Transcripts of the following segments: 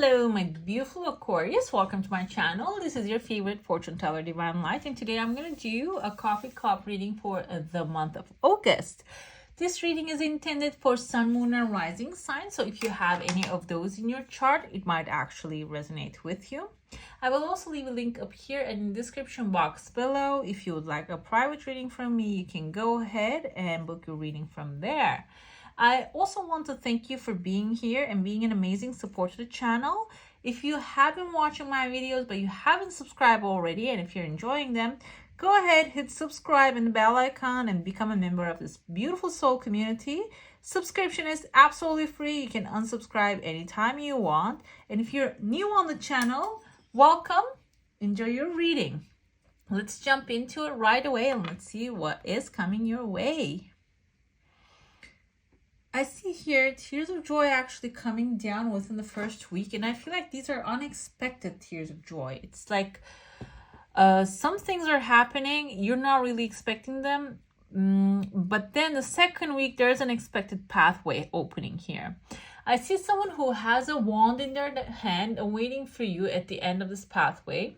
Hello, my beautiful Aquarius. Welcome to my channel. This is your favorite fortune teller, Divine Light, and today I'm going to do a coffee cup reading for the month of August. This reading is intended for sun, moon, and rising signs, so if you have any of those in your chart, it might actually resonate with you. I will also leave a link up here and in the description box below. If you would like a private reading from me, you can go ahead and book your reading from there. I also want to thank you for being here and being an amazing support to the channel. If you have been watching my videos but you haven't subscribed already, and if you're enjoying them, go ahead, hit subscribe and the bell icon and become a member of this beautiful soul community. Subscription is absolutely free. You can unsubscribe anytime you want. And if you're new on the channel, welcome. Enjoy your reading. Let's jump into it right away and let's see what is coming your way. I see here tears of joy actually coming down within the first week, and I feel like these are unexpected tears of joy. It's like some things are happening, you're not really expecting them, but then the second week there's an expected pathway opening here. I see someone who has a wand in their hand and waiting for you at the end of this pathway.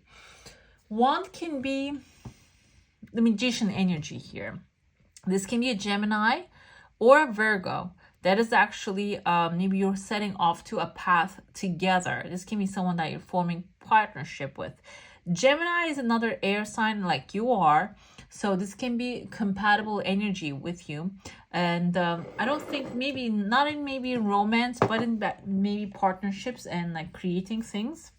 Wand can be the magician energy here. This can be a Gemini or a Virgo. That is actually maybe you're setting off to a path together. This can be someone that you're forming partnership with. Gemini is another air sign like you are, so this can be compatible energy with you. And I don't think maybe not in maybe romance, but in maybe partnerships and like creating things.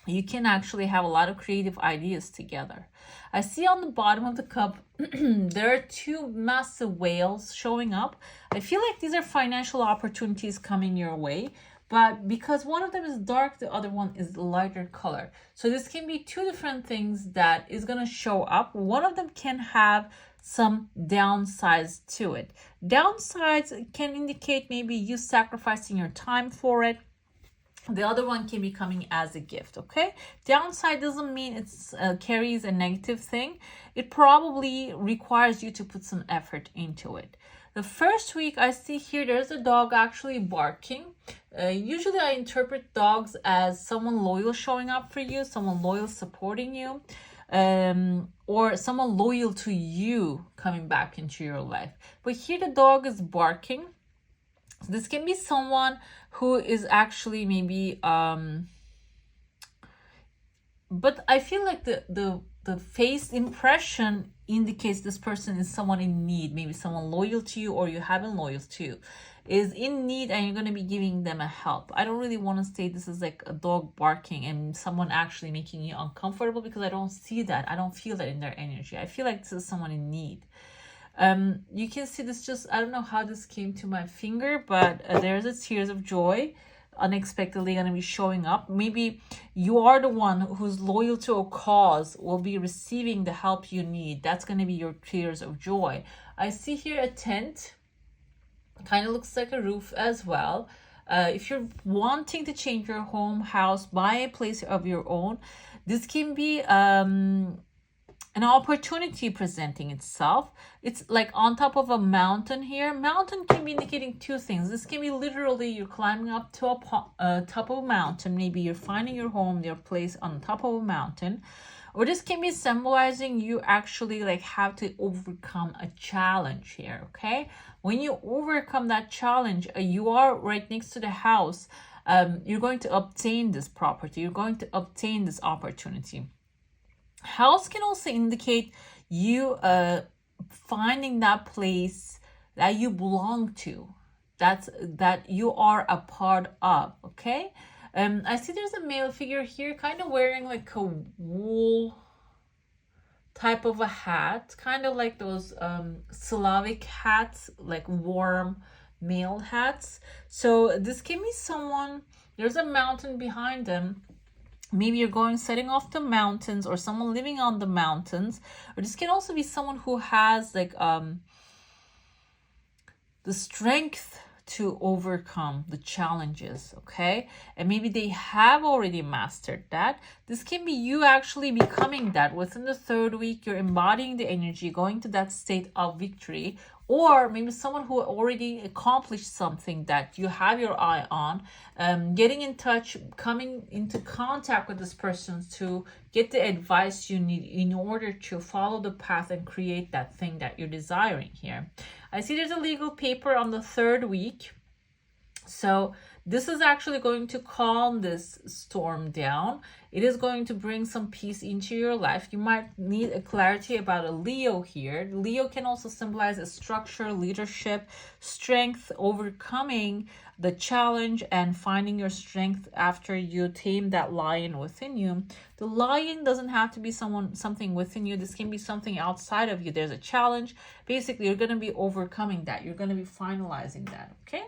You can actually have a lot of creative ideas together. I see on the bottom of the cup, there are two massive whales showing up. I feel like these are financial opportunities coming your way, but because one of them is dark, the other one is lighter color. So this can be two different things that is going to show up. One of them can have some downsides to it. Downsides can indicate maybe you sacrificing your time for it. The other one can be coming as a gift, okay? Downside doesn't mean it's carries a negative thing. It probably requires you to put some effort into it. The first week I see here, there's a dog actually barking. Usually I interpret dogs as someone loyal showing up for you, someone loyal supporting you, or someone loyal to you coming back into your life. But here the dog is barking. So this can be someone who is actually maybe but I feel like the face impression indicates this person is someone in need, maybe someone loyal to you or you have been loyal to, is in need and you're going to be giving them a help. I don't really want to say this is like a dog barking and someone actually making you uncomfortable, because I don't see that. I don't feel that in their energy. I feel like this is someone in need. You can see this, just I don't know how this came to my finger, but there's a tears of joy unexpectedly going to be showing up. Maybe you are the one who's loyal to a cause, will be receiving the help you need. That's going to be your tears of joy. I see here a tent, kind of looks like a roof as well. If you're wanting to change your home, house, buy a place of your own, this can be an opportunity presenting itself. It's like on top of a mountain here. Mountain can be indicating two things. This can be literally you're climbing up to a top of a mountain. Maybe you're finding your home, your place on top of a mountain. Or this can be symbolizing you actually like have to overcome a challenge here, okay? When you overcome that challenge, you are right next to the house. You're going to obtain this property. You're going to obtain this opportunity. House can also indicate you finding that place that you belong to, that you are a part of, okay? I see there's a male figure here kind of wearing like a wool type of a hat, kind of like those Slavic hats, like warm male hats. So this can be someone, there's a mountain behind them. Maybe you're setting off the mountains, or someone living on the mountains. Or this can also be someone who has like the strength to overcome the challenges, okay? And maybe they have already mastered that. This can be you actually becoming that. Within the third week, you're embodying the energy, going to that state of victory, or maybe someone who already accomplished something that you have your eye on, getting in touch, coming into contact with this person to get the advice you need in order to follow the path and create that thing that you're desiring here. I see there's a legal paper on the 3rd week. So this is actually going to calm this storm down. It is going to bring some peace into your life. You might need a clarity about a Leo here. Leo can also symbolize a structure, leadership, strength, overcoming the challenge and finding your strength after you tame that lion within you. The lion doesn't have to be something within you. This can be something outside of you. There's a challenge. Basically, you're going to be overcoming that. You're going to be finalizing that, okay?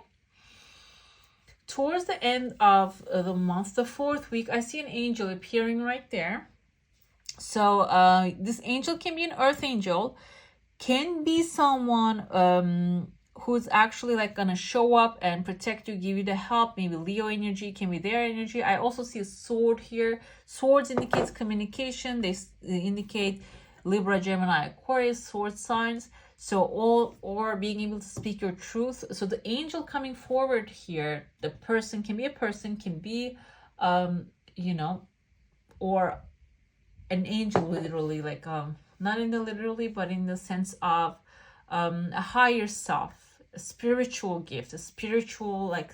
Towards the end of the month, the 4th week, I see an angel appearing right there. So this angel can be an earth angel, can be someone who's actually like gonna show up and protect you, give you the help. Maybe Leo energy, can be their energy. I also see a sword here. Swords indicates communication. They indicate Libra, Gemini, Aquarius, sword signs. So or being able to speak your truth. So the angel coming forward here, the person can be a person, can be, you know, or an angel literally, like, not in the literally, but in the sense of a higher self, a spiritual gift, a spiritual, like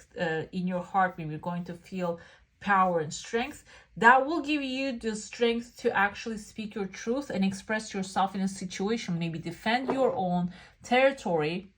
in your heart, maybe you're going to feel power and strength that will give you the strength to actually speak your truth and express yourself in a situation, maybe defend your own territory,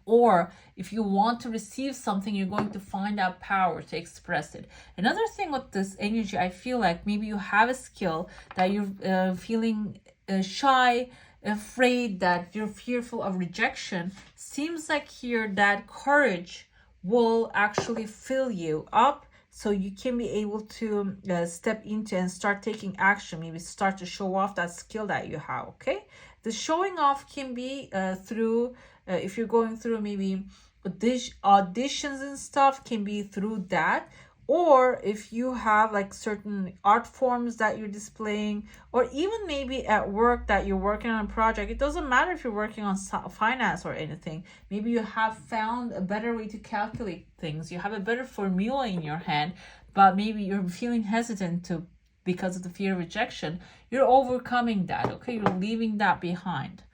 or if you want to receive something, you're going to find out power to express it. Another thing with this energy, I feel like maybe you have a skill that you're feeling shy, afraid, that you're fearful of rejection. Seems like here that courage will actually fill you up, so you can be able to step into and start taking action, maybe start to show off that skill that you have, okay? The showing off can be through, if you're going through maybe auditions and stuff, can be through that. Or if you have like certain art forms that you're displaying, or even maybe at work that you're working on a project. It doesn't matter if you're working on finance or anything. Maybe you have found a better way to calculate things. You have a better formula in your hand, but maybe you're feeling hesitant to because of the fear of rejection. You're overcoming that, okay? You're leaving that behind.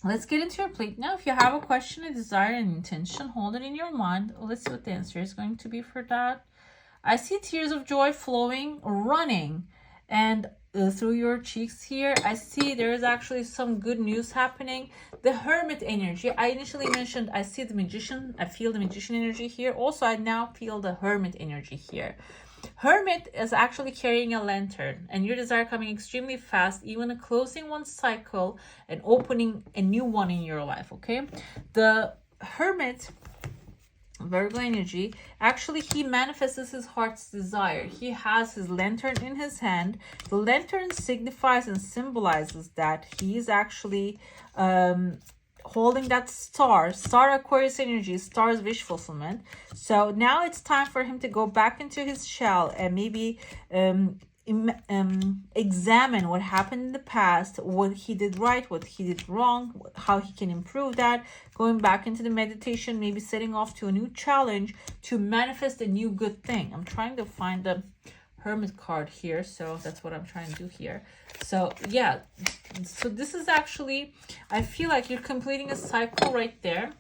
Let's get into your plate now. If you have a question, a desire, an intention, hold it in your mind. Let's see what the answer is going to be for that. I see tears of joy flowing, running, and through your cheeks here. I see there is actually some good news happening. The Hermit energy, I initially mentioned, I see the Magician. I feel the Magician energy here. Also, I now feel the Hermit energy here. Hermit is actually carrying a lantern, and your desire coming extremely fast, even a closing one cycle and opening a new one in your life, okay? The Hermit, Virgo energy, actually he manifests his heart's desire. He has his lantern in his hand. The lantern signifies and symbolizes that he is actually holding that star Aquarius energy, star's wish fulfillment. So now it's time for him to go back into his shell and maybe examine what happened in the past, what he did right, what he did wrong, how he can improve that, going back into the meditation, maybe setting off to a new challenge to manifest a new good thing. I'm trying to find the Hermit card here, so that's what I'm trying to do here. So yeah, so this is actually, I feel like you're completing a cycle right there,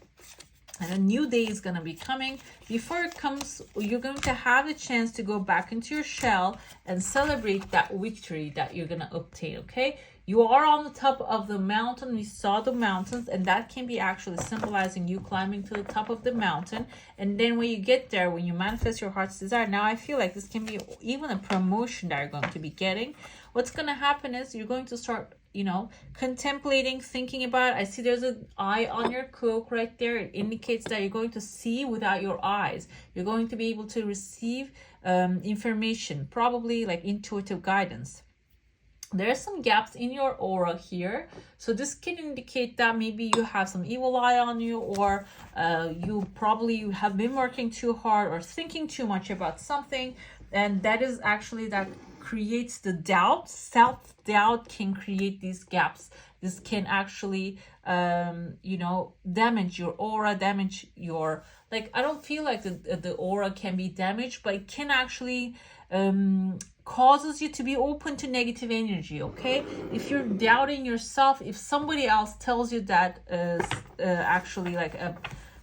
and a new day is going to be coming. Before it comes, you're going to have the chance to go back into your shell and celebrate that victory that you're going to obtain, okay? You are on the top of the mountain. We saw the mountains, and that can be actually symbolizing you climbing to the top of the mountain. And then when you get there, when you manifest your heart's desire, now I feel like this can be even a promotion that you're going to be getting. What's going to happen is you're going to start, you know, contemplating, thinking about it. I see there's an eye on your cloak right there. It indicates that you're going to see without your eyes. You're going to be able to receive information, probably like intuitive guidance. There are some gaps in your aura here, so this can indicate that maybe you have some evil eye on you, or you probably have been working too hard or thinking too much about something, and that is actually that creates the doubt. Self-doubt can create these gaps, This can actually, you know, damage your aura, damage your, like, I don't feel like the aura can be damaged, but it can actually causes you to be open to negative energy. Okay, if you're doubting yourself, if somebody else tells you that actually like a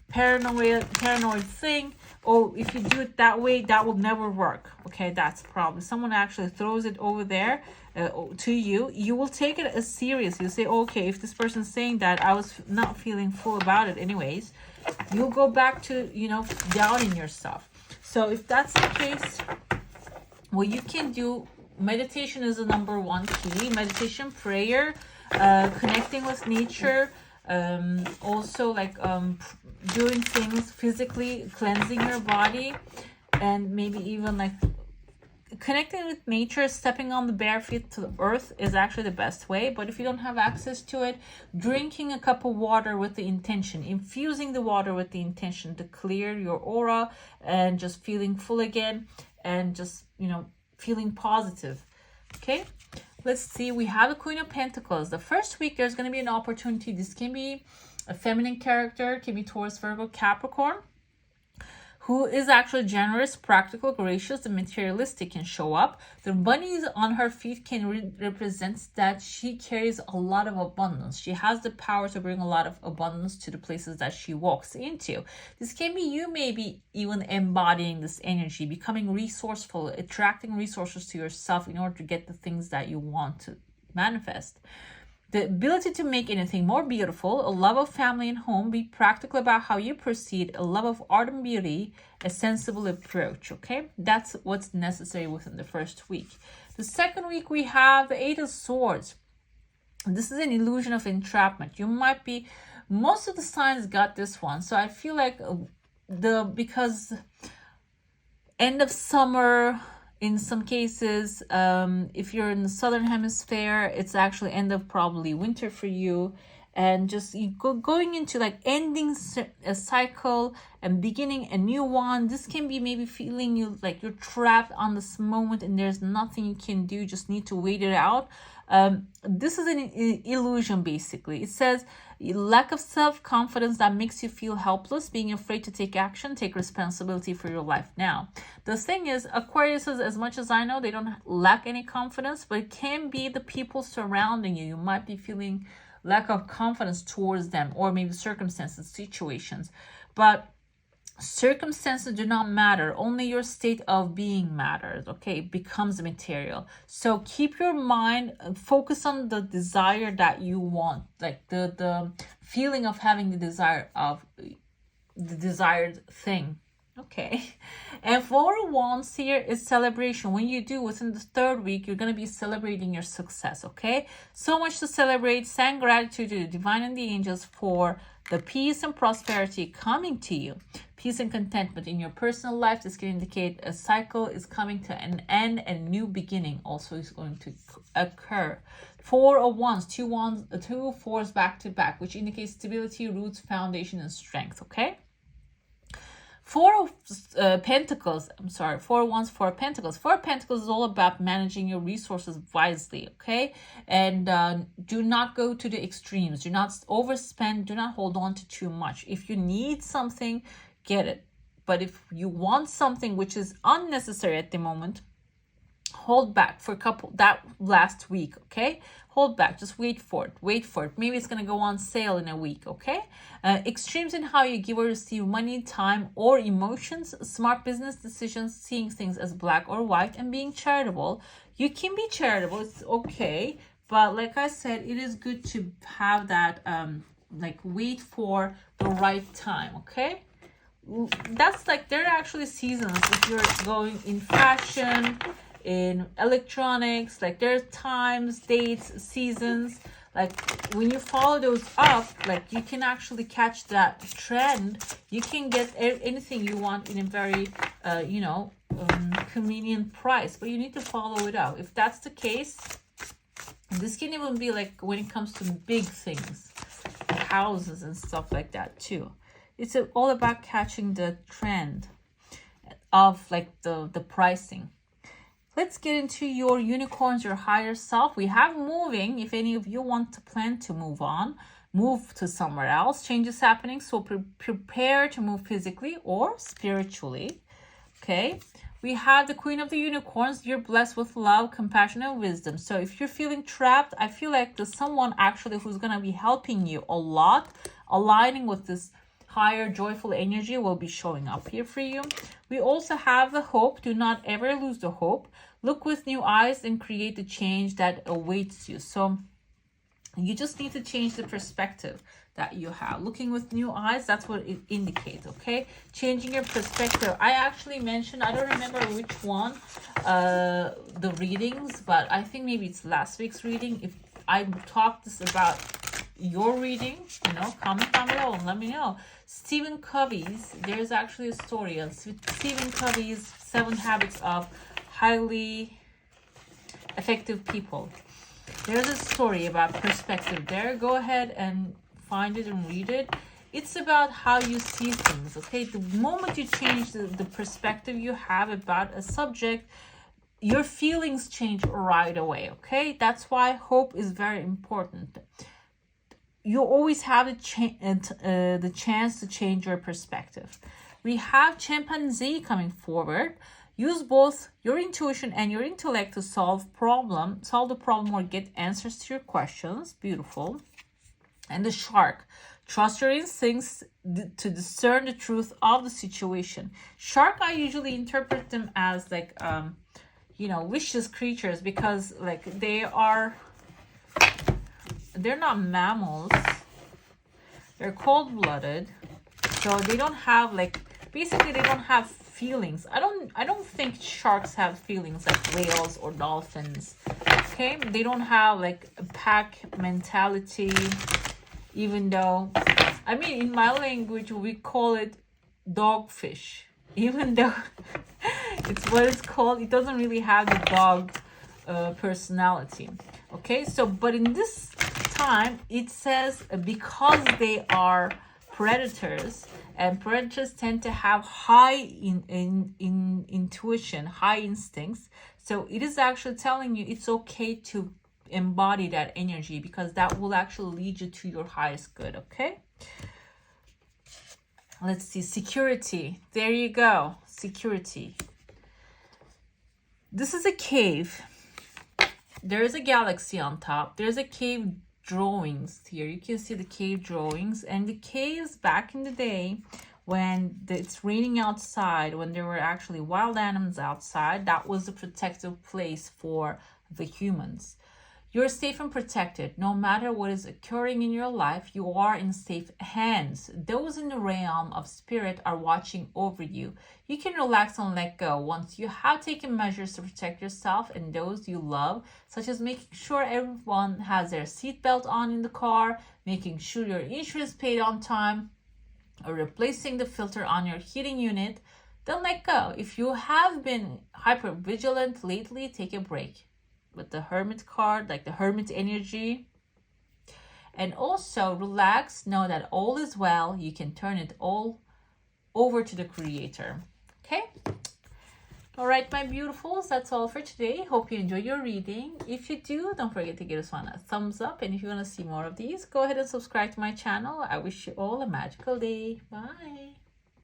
paranoid thing, or if you do it that way, that will never work. Okay, that's the problem. Someone actually throws it over there to you, you will take it as serious. You say, okay, if this person's saying that, I was not feeling full about it anyways, you'll go back to, you know, doubting yourself. So if that's the case, what you can do, meditation is the number one key. Meditation, prayer, connecting with nature, also like doing things physically, cleansing your body, and maybe even like connecting with nature, stepping on the bare feet to the earth is actually the best way. But if you don't have access to it, drinking a cup of water with the intention, infusing the water with the intention to clear your aura and just feeling full again, and just, you know, feeling positive. Okay, let's see. We have the Queen of Pentacles. The first week, there's going to be an opportunity. This can be a feminine character, can be Taurus, Virgo, Capricorn, who is actually generous, practical, gracious, and materialistic, can show up. The bunnies on her feet can represent that she carries a lot of abundance. She has the power to bring a lot of abundance to the places that she walks into. This can be you maybe even embodying this energy, becoming resourceful, attracting resources to yourself in order to get the things that you want to manifest. The ability to make anything more beautiful, a love of family and home, be practical about how you proceed, a love of art and beauty, a sensible approach, okay? That's what's necessary within the first week. The second week, we have the Eight of Swords. This is an illusion of entrapment. You might be, most of the signs got this one. So I feel like because end of summer, in some cases, if you're in the southern hemisphere, it's actually end of probably winter for you, and just going into like ending a cycle and beginning a new one. This can be maybe feeling you like you're trapped on this moment and there's nothing you can do, just need to wait it out. This is an illusion basically. It says lack of self-confidence that makes you feel helpless, being afraid to take action, take responsibility for your life now. The thing is, Aquarius, as much as I know, they don't lack any confidence, but it can be the people surrounding you. You might be feeling lack of confidence towards them, or maybe circumstances, situations. But circumstances do not matter. Only your state of being matters. Okay, it becomes material. So keep your mind focus on the desire that you want, like the feeling of having the desire of the desired thing. Okay, and Four of Wands here is celebration. When you do within the third week, you're going to be celebrating your success. Okay, so much to celebrate. Send gratitude to the divine and the angels for the peace and prosperity coming to you. Peace and contentment in your personal life. This can indicate a cycle is coming to an end, and new beginning also is going to occur. Four of Wands, two fours back to back, which indicates stability, roots, foundation, and strength. Okay. Four of Pentacles, Four of Wands, Four of Pentacles. Four of Pentacles is all about managing your resources wisely, okay? And do not go to the extremes. Do not overspend. Do not hold on to too much. If you need something, get it. But if you want something which is unnecessary at the moment, hold back for that last week, okay? Hold back, just wait for it. Maybe it's going to go on sale in a week, okay? Extremes in how you give or receive money, time, or emotions, smart business decisions, seeing things as black or white, and being charitable. You can be charitable, it's okay. But like I said, it is good to have that, like wait for the right time, okay? That's like, there are actually seasons if you're going in fashion, in electronics, like there's times, dates, seasons, like when you follow those up, like you can actually catch that trend. You can get anything you want in a very convenient price, but you need to follow it up. If that's the case, this can even be like when it comes to big things, houses and stuff like that too. It's all about catching the trend of like the pricing. Let's get into your unicorns, your higher self. We have moving. If any of you want to plan to move on, move to somewhere else, change is happening. So prepare to move physically or spiritually. Okay. We have the Queen of the Unicorns. You're blessed with love, compassion, and wisdom. So if you're feeling trapped, I feel like there's someone actually who's going to be helping you a lot, aligning with this higher joyful energy will be showing up here for you. We also have the hope. Do not ever lose the hope. Look with new eyes and create the change that awaits you. So you just need to change the perspective that you have. Looking with new eyes, that's what it indicates, okay? Changing your perspective. I actually mentioned, I don't remember which one, the readings, but I think maybe it's last week's reading. If I talked this about your reading, you know, comment down below and let me know. Stephen Covey's, there's actually a story on Stephen Covey's 7 Habits of Highly Effective People. There's a story about perspective there. Go ahead and find it and read it. It's about how you see things, okay? The moment you change the perspective you have about a subject, your feelings change right away, okay? That's why hope is very important. You always have the chance to change your perspective. We have chimpanzee coming forward. Use both your intuition and your intellect to solve the problem or get answers to your questions. Beautiful. And the shark. Trust your instincts to discern the truth of the situation. Shark, I usually interpret them as like, you know, vicious creatures because like they're not mammals. They're cold-blooded. So they don't have like, basically they don't have feelings. I don't think sharks have feelings like whales or dolphins. Okay? They don't have like a pack mentality, even though, I mean, in my language, we call it dogfish. Even though it's what it's called, it doesn't really have the dog personality. Okay, so, but in this time, it says because they are predators, and predators tend to have high intuition, high instincts. So it is actually telling you it's okay to embody that energy because that will actually lead you to your highest good, okay? Let's see, security. There you go, security. This is a cave. There is a galaxy on top. There's a cave drawings here. You can see the cave drawings, and the caves back in the day when it's raining outside, when there were actually wild animals outside, that was the protective place for the humans. You're safe and protected. No matter what is occurring in your life, you are in safe hands. Those in the realm of spirit are watching over you. You can relax and let go once you have taken measures to protect yourself and those you love, such as making sure everyone has their seatbelt on in the car, making sure your insurance paid on time, or replacing the filter on your heating unit. Then let go. If you have been hyper vigilant lately, take a break. With the Hermit card, like the Hermit energy. And also relax, know that all is well. You can turn it all over to the Creator. Okay? All right, my beautifuls, that's all for today. Hope you enjoy your reading. If you do, don't forget to give us one a thumbs up. And if you want to see more of these, go ahead and subscribe to my channel. I wish you all a magical day. Bye.